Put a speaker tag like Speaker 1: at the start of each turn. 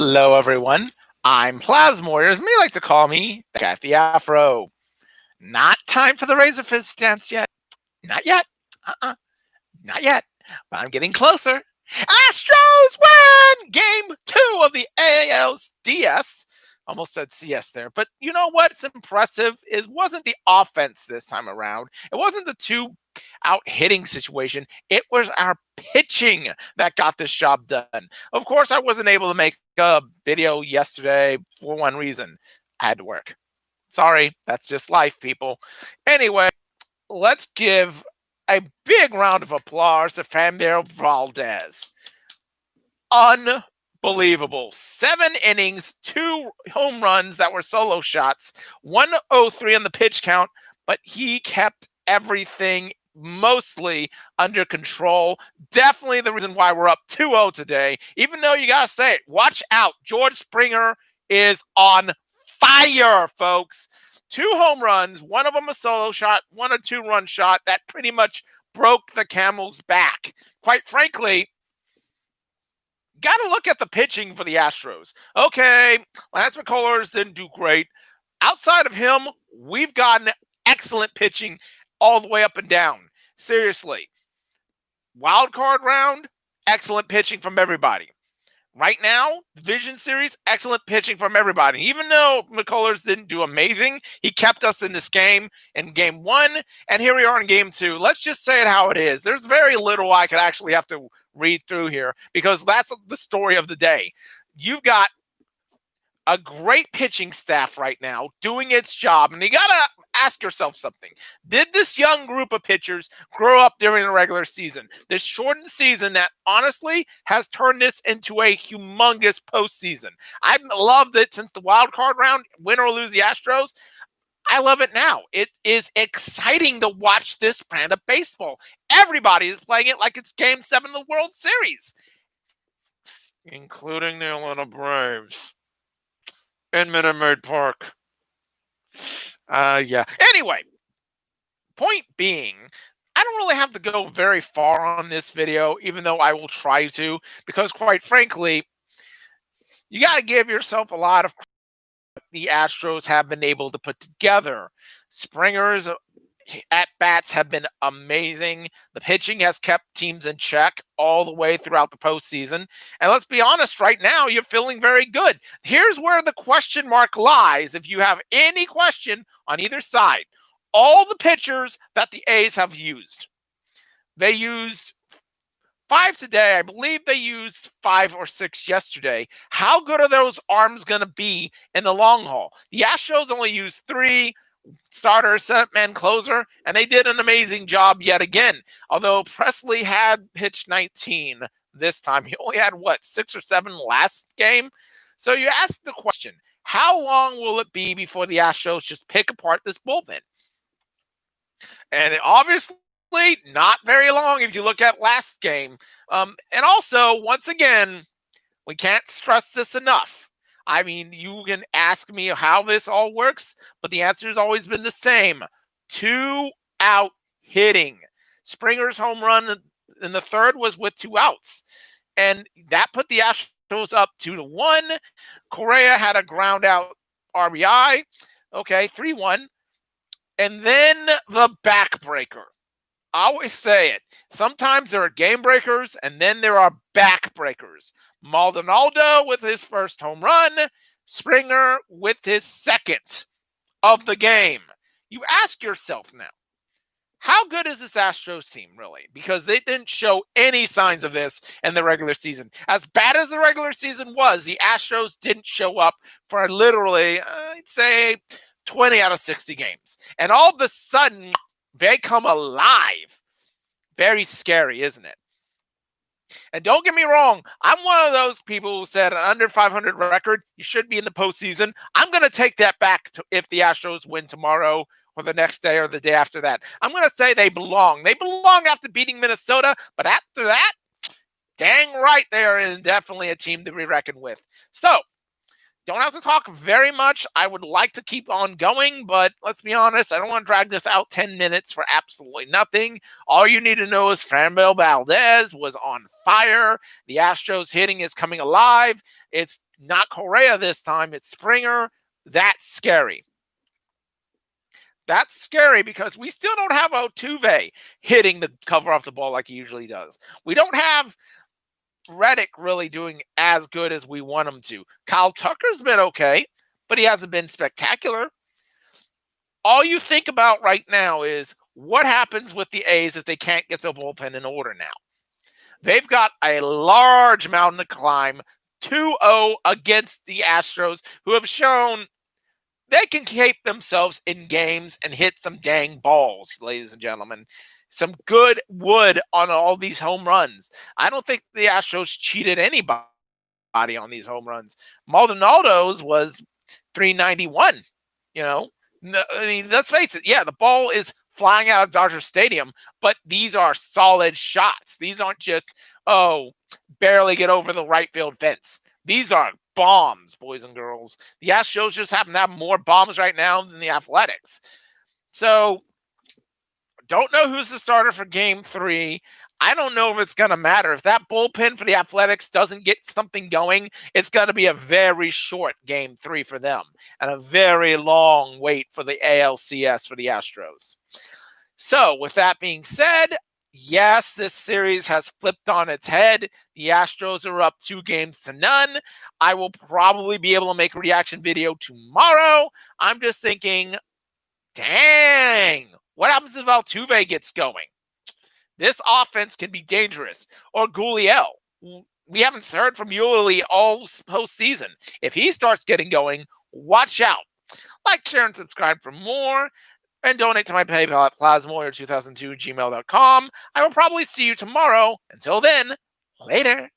Speaker 1: Hello, everyone. I'm Plasmoir, as many like to call me, the guy with the afro. Not time for the razor fist stance yet. Not yet. Not yet. But I'm getting closer. Astros win Game 2 of the ALDS. Almost said CS there. But you know what's impressive? It wasn't the offense this time around. It wasn't the two out hitting situation. It was our pitching that got this job done. Of course, I wasn't able to make a video yesterday for one reason. I had to work. Sorry, that's just life, people. Anyway, let's give a big round of applause to Framber Valdez. Unbelievable. 7 innings, 2 home runs that were solo shots, 103 on the pitch count, but he kept everything mostly under control. Definitely the reason why we're up 2-0 today. Even though you got to say it, watch out. George Springer is on fire, folks. 2 home runs, one of them a solo shot, one a 2-run shot. That pretty much broke the camel's back. Quite frankly, got to look at the pitching for the Astros. Okay, Lance McCullers didn't do great. Outside of him, we've gotten excellent pitching all the way up and down. Seriously. Wild card round, excellent pitching from everybody. Right now, division series, excellent pitching from everybody. Even though McCullers didn't do amazing, he kept us in this game in game 1, and here we are in game 2. Let's just say it how it is. There's very little I could actually have to read through here because that's the story of the day. You've got a great pitching staff right now doing its job, and you got to ask yourself something. Did this young group of pitchers grow up during the regular season? This shortened season that honestly has turned this into a humongous postseason. I've loved it since the wild card round, win or lose the Astros. I love it now. It is exciting to watch this brand of baseball. Everybody is playing it like it's Game 7 of the World Series, including the Atlanta Braves in Minute Maid Park. Yeah. Anyway, point being, I don't really have to go very far on this video, even though I will try to, because quite frankly, you got to give yourself a lot of credit the Astros have been able to put together. Springer's at-bats have been amazing. The pitching has kept teams in check all the way throughout the postseason. And let's be honest, right now, you're feeling very good. Here's where the question mark lies, if you have any question on either side. All the pitchers that the A's have used. They used 5 today. I believe they used 5 or 6 yesterday. How good are those arms going to be in the long haul? The Astros only used 3 starter, setup man, closer, and they did an amazing job yet again. Although Presley had pitched 19 this time, he only had, 6 or 7 last game? So you ask the question, how long will it be before the Astros just pick apart this bullpen? And obviously, not very long if you look at last game. And also, once again, we can't stress this enough. I mean, you can ask me how this all works, but the answer has always been the same. 2 out hitting. Springer's home run in the 3rd was with 2 outs. And that put the Astros up 2-1. Correa had a ground out RBI. Okay, 3-1. And then the backbreaker. I always say it. Sometimes there are game breakers, and then there are backbreakers. Maldonado with his first home run, Springer with his 2nd of the game. You ask yourself now, how good is this Astros team really? Because they didn't show any signs of this in the regular season. As bad as the regular season was, the Astros didn't show up for literally, I'd say, 20 out of 60 games. And all of a sudden, they come alive. Very scary, isn't it? And don't get me wrong, I'm one of those people who said an under 500 record, you should be in the postseason. I'm going to take that back if the Astros win tomorrow or the next day or the day after that. I'm going to say they belong. They belong after beating Minnesota, but after that, dang right they are definitely a team to be reckoned with. So, don't have to talk very much. I would like to keep on going, but let's be honest, I don't want to drag this out 10 minutes for absolutely nothing. All you need to know is Framber Valdez was on fire. The Astros hitting is coming alive. It's not Correa this time, it's Springer. That's scary. That's scary because we still don't have Altuve hitting the cover off the ball like he usually does. We don't have Reddick really doing as good as we want him to. Kyle Tucker's been okay, but he hasn't been spectacular. All you think about right now is what happens with the A's if they can't get the bullpen in order now. They've got a large mountain to climb, 2-0 against the Astros, who have shown they can keep themselves in games and hit some dang balls, ladies and gentlemen. Some good wood on all these home runs. I don't think the Astros cheated anybody on these home runs. Maldonado's was 391. You know, I mean, let's face it. Yeah, the ball is flying out of Dodger Stadium, but these are solid shots. These aren't just, barely get over the right field fence. These are bombs, boys and girls. The Astros just happen to have more bombs right now than the Athletics. So, don't know who's the starter for Game 3. I don't know if it's going to matter. If that bullpen for the Athletics doesn't get something going, it's going to be a very short Game 3 for them and a very long wait for the ALCS for the Astros. So, with that being said, yes, this series has flipped on its head. The Astros are up 2-0. I will probably be able to make a reaction video tomorrow. I'm just thinking, dang, what happens if Altuve gets going? This offense can be dangerous. Or Gurriel. We haven't heard from Yuli all postseason. If he starts getting going, watch out. Like, share, and subscribe for more. And donate to my PayPal at plasmoyer2002gmail.com. I will probably see you tomorrow. Until then, later.